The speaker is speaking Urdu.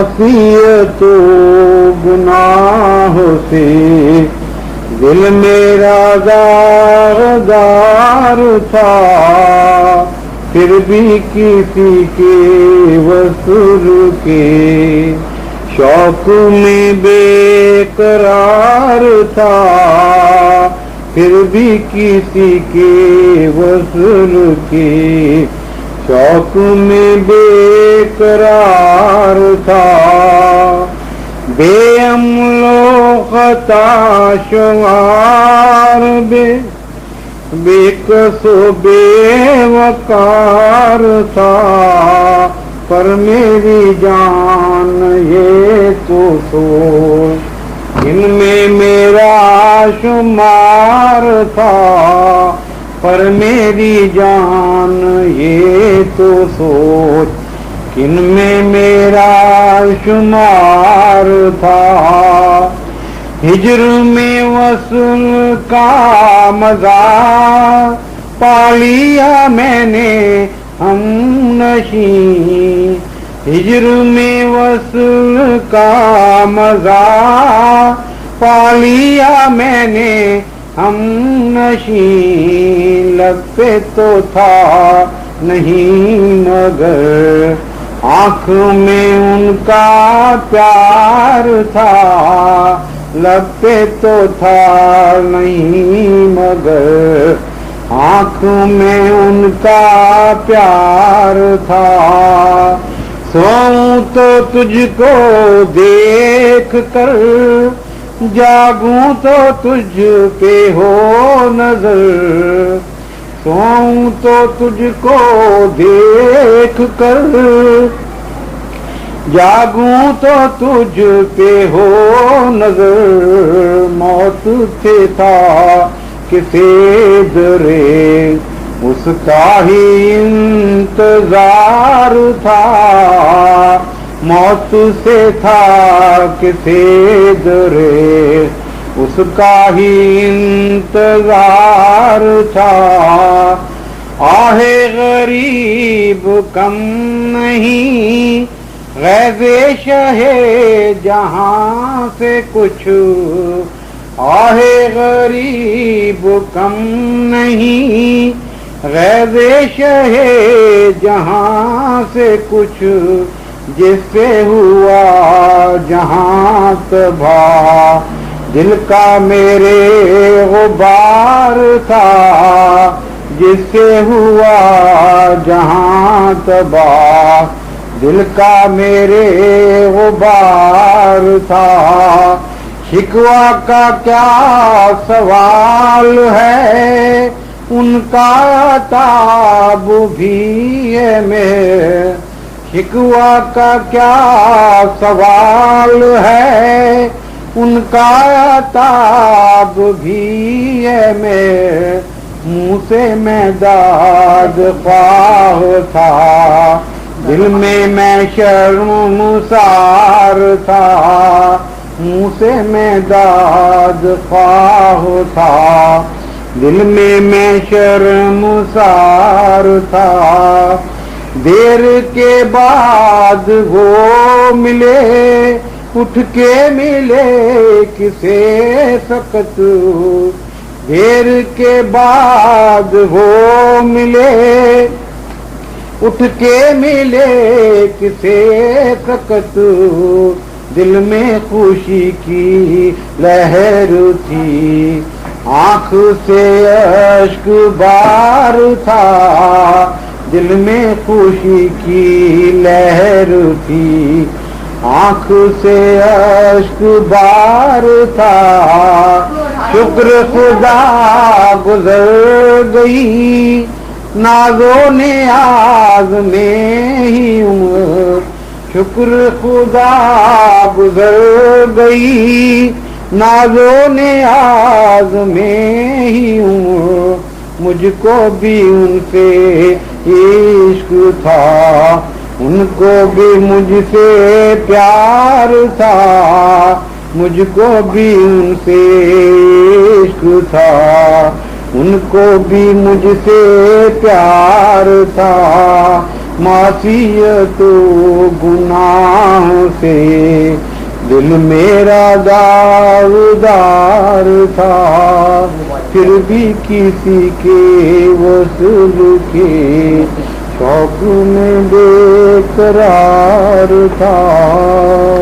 معصیت و گناہ سے دل میرا داغدار تھا، پھر بھی کسی کے وصل کے شوق میں بے قرار تھا، پھر بھی کسی کے وصل کے شوق میں بے قرار تھا۔ بے عمل و خطا شمار بے کس و بے وقار تھا، پر میری جان یہ تو سوچ ان میں میرا شمار تھا، پر میری جان یہ تو سوچ ان میں میرا شمار تھا۔ ہجر میں وصل کا مزہ پا لیا میں نے ہم نشیں، ہجر میں وصل کا مزہ پا لیا میں نے ہم نشیں، لب پہ تو تھا نہیں مگر آنکھ میں ان کا پیار تھا، لب پہ تو تھا نہیں مگر آنکھ میں ان کا پیار تھا۔ سوؤں تو تجھ کو دیکھ کر، جاگوں تو تجھ پہ ہو نظر، سوؤں تو تجھ کو دیکھ کر، جاگوں تو تجھ پہ ہو نظر، موت سے تھا کسے درے اس کا ہی انتظار تھا، موت سے تھا کسے درے اس کا ہی انتظار تھا۔ آہ غریب کم نہیں غیظ شہ جہاں سے کچھ، آہ غریب کم نہیں غیظ شہ جہاں سے کچھ، جس سے ہوا جہاں تباہ دل کا میرے غبار تھا، جس سے ہوا جہاں تباہ دل کا میرے غبار تھا۔ شکوہ کا کیا سوال ہے ان کا عتاب بھی ہے میں، شکوہ کا کیا سوال ہے ان کا عتاب بھی ہے میں، منہ سے میں داد خواہ تھا، دل میں میں شرمسار تھا، منہ سے میں داد خواہ تھا، دل میں میں شرمسار تھا۔ دیر کے بعد وہ ملے اٹھ کے ملے کسے سکت، دیر کے بعد وہ ملے اٹھ کے ملے کسے سکت، دل میں خوشی کی لہر تھی، آنکھ سے اشک بار تھا، دل میں خوشی کی لہر تھی، آنکھ سے اشک بار تھا۔ شکر خدا گزر گئی ناز و نیاز میں ہی عمر، شکر خدا گزر گئی ناز و نیاز میں ہی عمر، مجھ کو بھی ان سے عشق تھا، ان کو بھی مجھ سے پیار تھا، مجھ کو بھی ان سے عشق تھا، ان کو بھی مجھ سے پیار تھا۔ معصیت و گناہ سے دل میرا داغدار تھا، پھر بھی کسی کے وصل کے شوق میں بے قرار تھا۔